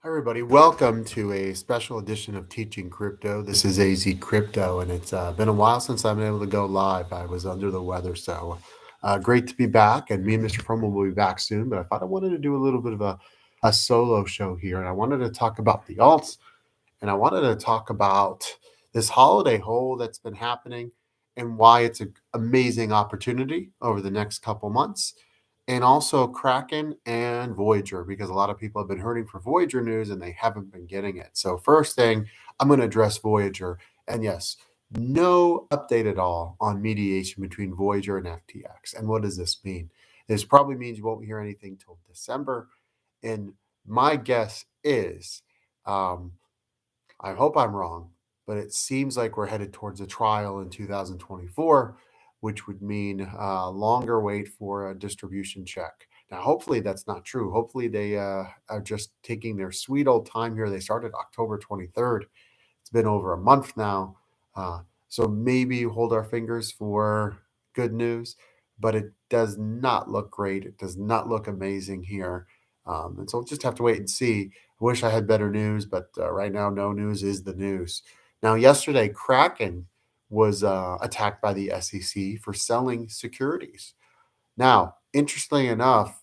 Hi, everybody. Welcome to a special edition of Teaching Crypto. This is AZ Crypto, and it's been a while since I've been able to go live. I was under the weather, so great to be back. And me and Mr. Fromm will be back soon, but I thought I wanted to do a little bit of a solo show here, and I wanted to talk about the alts, and I wanted to talk about this holiday hold that's been happening and why it's an amazing opportunity over the next couple months, and also Kracken and Voyager, because a lot of people have been hurting for Voyager news and they haven't been getting it. So, first thing, I'm going to address Voyager. And yes, no update at all on mediation between Voyager and FTX. And what does this mean? This probably means you won't hear anything till December. And my guess is, um, I hope I'm wrong, but it seems like we're headed towards a trial in 2024, which would mean a longer wait for a distribution check. Now, hopefully that's not true. Hopefully they are just taking their sweet old time here. They started October 23rd. It's been over a month now. So maybe hold our fingers for good news, but it does not look great. It does not look amazing here. And so we'll just have to wait and see. I wish I had better news, but right now, no news is the news. Now, yesterday, Kraken was attacked by the SEC for selling securities. Now, interestingly enough,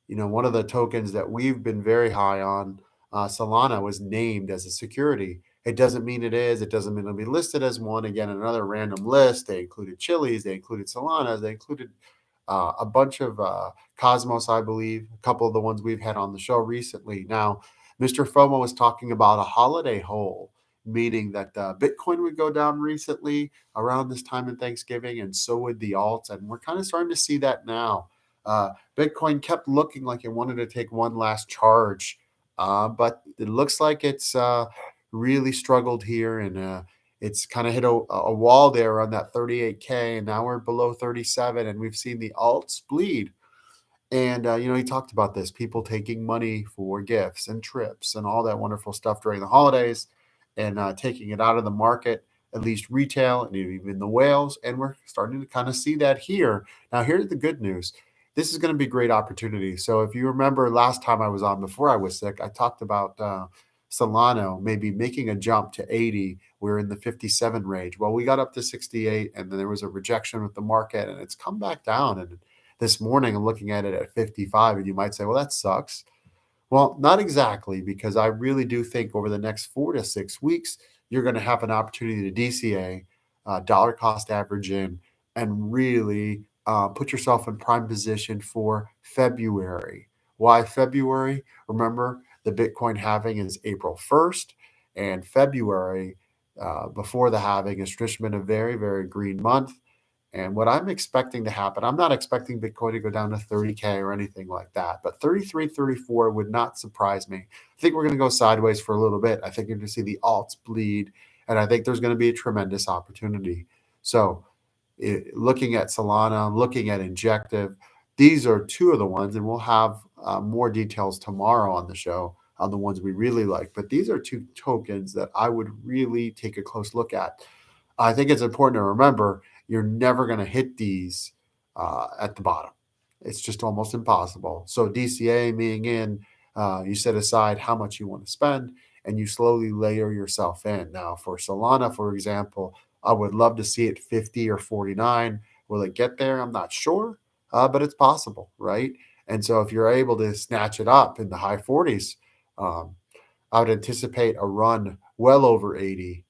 one of the tokens that we've been very high on, Solana, was named as a security. It doesn't mean it is. It doesn't mean it'll be listed as one. Again, another random list. They included Chili's. They included Solana. They included a bunch of Cosmos, I believe, a couple of the ones we've had on the show recently. Now, Mr. FOMO was talking about a holiday hole, meaning that Bitcoin would go down recently around this time in Thanksgiving, and so would the alts. And we're kind of starting to see that now. Bitcoin kept looking like it wanted to take one last charge, but it looks like it's really struggled here, and it's kind of hit a wall there on that 38K, and now we're below 37, and we've seen the alts bleed. And he talked about this: people taking money for gifts and trips and all that wonderful stuff during the holidays, and taking it out of the market, at least retail and even the whales. And we're starting to kind of see that here. Now, here's the good news: this is going to be a great opportunity. So, if you remember last time I was on before I was sick, I talked about Solano maybe making a jump to 80. We're in the 57 range. Well, we got up to 68, and then there was a rejection with the market, and it's come back down. And this morning I'm looking at it at 55, and you might say, well, that sucks. Well, not exactly, because I really do think over the next 4 to 6 weeks, you're going to have an opportunity to DCA, dollar cost average in, and really put yourself in prime position for February. Why February? Remember, the Bitcoin halving is April 1st, and February, before the halving, has traditionally been a very, very green month. And what I'm expecting to happen, I'm not expecting Bitcoin to go down to 30K or anything like that, but 33, 34 would not surprise me. I think we're going to go sideways for a little bit. I think you're going to see the alts bleed, and I think there's going to be a tremendous opportunity. So, looking at Solana, looking at Injective, these are two of the ones, and we'll have more details tomorrow on the show on the ones we really like. But these are two tokens that I would really take a close look at. I think it's important to remember you're never going to hit these at the bottom. It's just almost impossible. So DCA meaning in, you set aside how much you want to spend, and you slowly layer yourself in. Now, for Solana, for example, I would love to see it 50 or 49. Will it get there? I'm not sure, but it's possible, right? And so if you're able to snatch it up in the high 40s, um, I would anticipate a run well over 80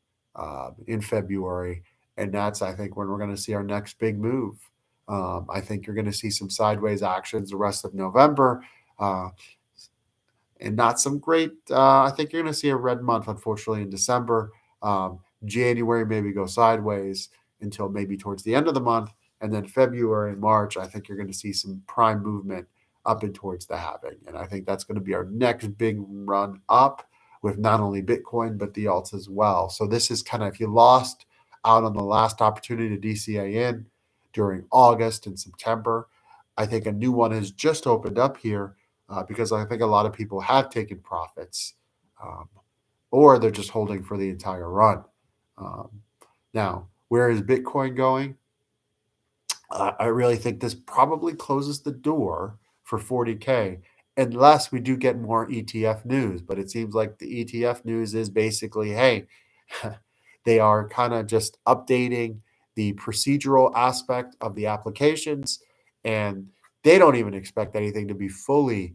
in February. And that's, I think, when we're going to see our next big move. I think you're going to see some sideways actions the rest of November, uh, and not some great. I think you're going to see a red month, unfortunately, in December. January maybe go sideways until maybe towards the end of the month. And then February and March, I think you're going to see some prime movement up and towards the halving. And I think that's going to be our next big run up with not only Bitcoin, but the alts as well. So this is kind of, if you lost out on the last opportunity to DCA in during August and September, I think a new one has just opened up here, because I think a lot of people have taken profits, um, or they're just holding for the entire run. Um, Now, where is Bitcoin going? I really think this probably closes the door for 40K. unless we do get more ETF news. But it seems like the ETF news is basically, hey, they are kind of just updating the procedural aspect of the applications, and they don't even expect anything to be fully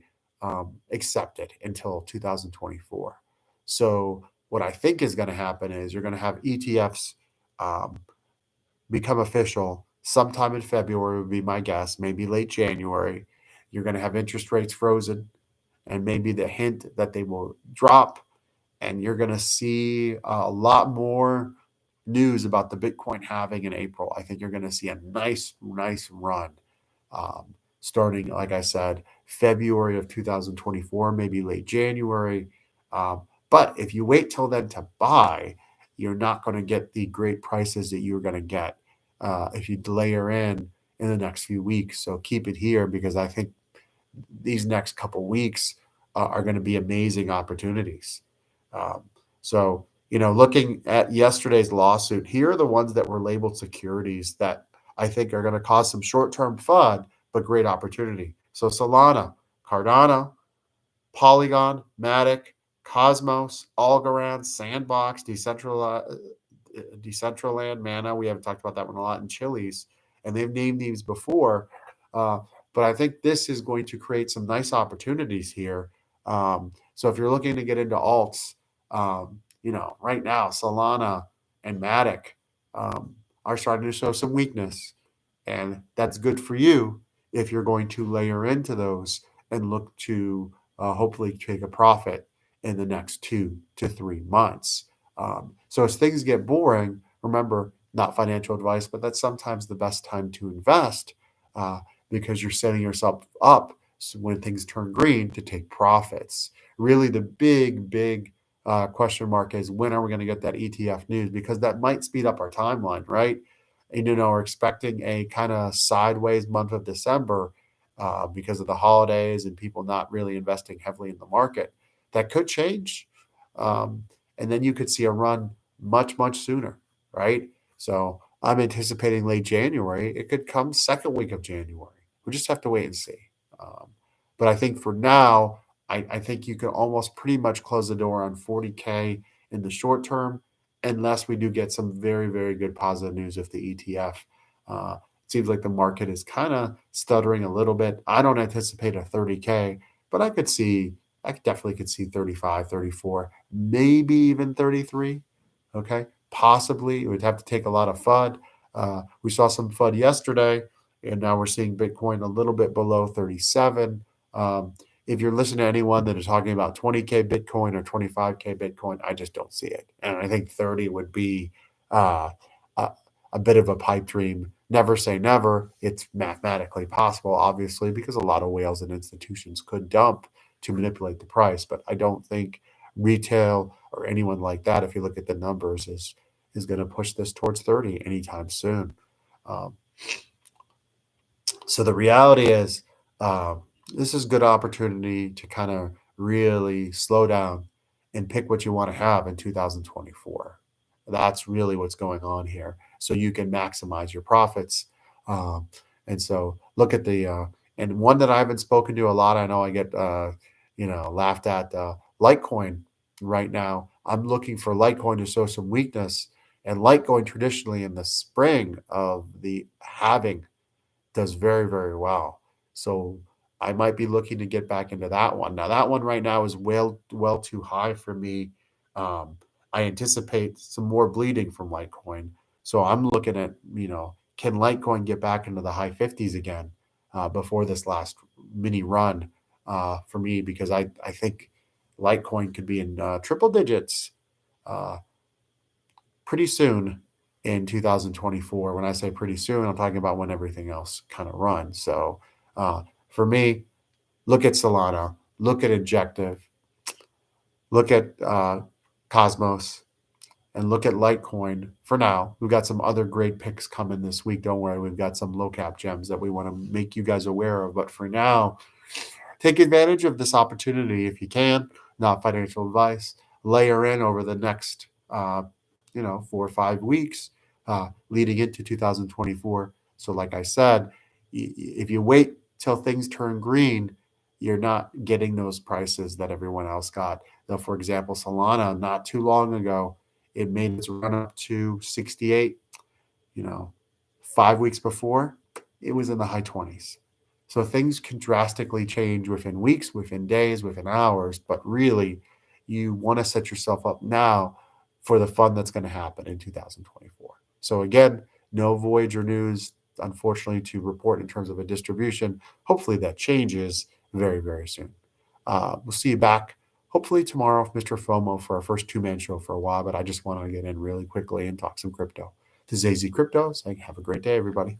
accepted until 2024. So what I think is going to happen is you're going to have ETFs um, become official sometime in February, would be my guess, maybe late January. You're going to have interest rates frozen, and maybe the hint that they will drop, and you're going to see a lot more news about the Bitcoin halving in April. I think you're going to see a nice run starting, like I said, February of 2024, maybe late January. Um, but if you wait till then to buy, you're not going to get the great prices that you're going to get if you layer in the next few weeks. So keep it here because I think these next couple weeks are going to be amazing opportunities. Um, so, looking at yesterday's lawsuit, here are the ones that were labeled securities that I think are going to cause some short term FUD, but great opportunity. So, Solana, Cardano, Polygon, Matic, Cosmos, Algorand, Sandbox, Decentraland, Mana. We haven't talked about that one a lot in Chili's, and they've named these before. Uh, but I think this is going to create some nice opportunities here. So if you're looking to get into alts, right now Solana and Matic are starting to show some weakness, and that's good for you if you're going to layer into those and look to hopefully take a profit in the next 2 to 3 months. So as things get boring, remember, not financial advice, but that's sometimes the best time to invest uh, because you're setting yourself up so when things turn green to take profits. Really, the big question mark is when are we going to get that ETF news? Because that might speed up our timeline, right? And we're expecting a kind of sideways month of December because of the holidays and people not really investing heavily in the market. That could change, um, and then you could see a run much sooner, right? So I'm anticipating late January. It could come second week of January. We just have to wait and see. Um, but I think for now, I think you can almost pretty much close the door on 40K in the short term, unless we do get some very good positive news with the ETF. It seems like the market is kind of stuttering a little bit. I don't anticipate a 30K, but I definitely could see 35, 34, maybe even 33. Okay. Possibly. It would have to take a lot of FUD. We saw some FUD yesterday, and now we're seeing Bitcoin a little bit below 37. Um, if you're listening to anyone that is talking about 20K Bitcoin or 25K Bitcoin, I just don't see it. And I think 30 would be uh, a, a bit of a pipe dream. Never say never. It's mathematically possible, obviously, because a lot of whales and institutions could dump to manipulate the price. But I don't think retail or anyone like that, if you look at the numbers, is going to push this towards 30 anytime soon. Um, so the reality is, um, this is a good opportunity to kind of really slow down and pick what you want to have in 2024. That's really what's going on here. So you can maximize your profits. Um, and so look at and one that I haven't spoken to a lot. I know I get, laughed at Litecoin right now. I'm looking for Litecoin to show some weakness, and Litecoin traditionally in the spring of the halving does very well. So I might be looking to get back into that one. Now that one right now is well too high for me. I anticipate some more bleeding from Litecoin. So I'm looking at, can Litecoin get back into the high 50s again before this last mini run for me? Because I think Litecoin could be in triple digits uh, pretty soon in 2024. When I say pretty soon, I'm talking about when everything else kind of runs. So for me, look at Solana, look at Injective, look at Cosmos, and look at Litecoin for now. We've got some other great picks coming this week. Don't worry, we've got some low cap gems that we want to make you guys aware of. But for now, take advantage of this opportunity if you can. Not financial advice. Layer in over the next, 4 or 5 weeks leading into 2024. So, like I said, if you wait till things turn green, you're not getting those prices that everyone else got. Now, for example, Solana, not too long ago, it made its run up to 68. You know, 5 weeks before, it was in the high 20s. So things can drastically change within weeks, within days, within hours. But really, you want to set yourself up now for the fun that's going to happen in 2024. So again, no Voyager news, unfortunately, to report in terms of a distribution. Hopefully that changes very, very soon. We'll see you back hopefully tomorrow with Mr. FOMO for our first two-man show for a while, but I just want to get in really quickly and talk some crypto. This is AZ Crypto saying have a great day, everybody.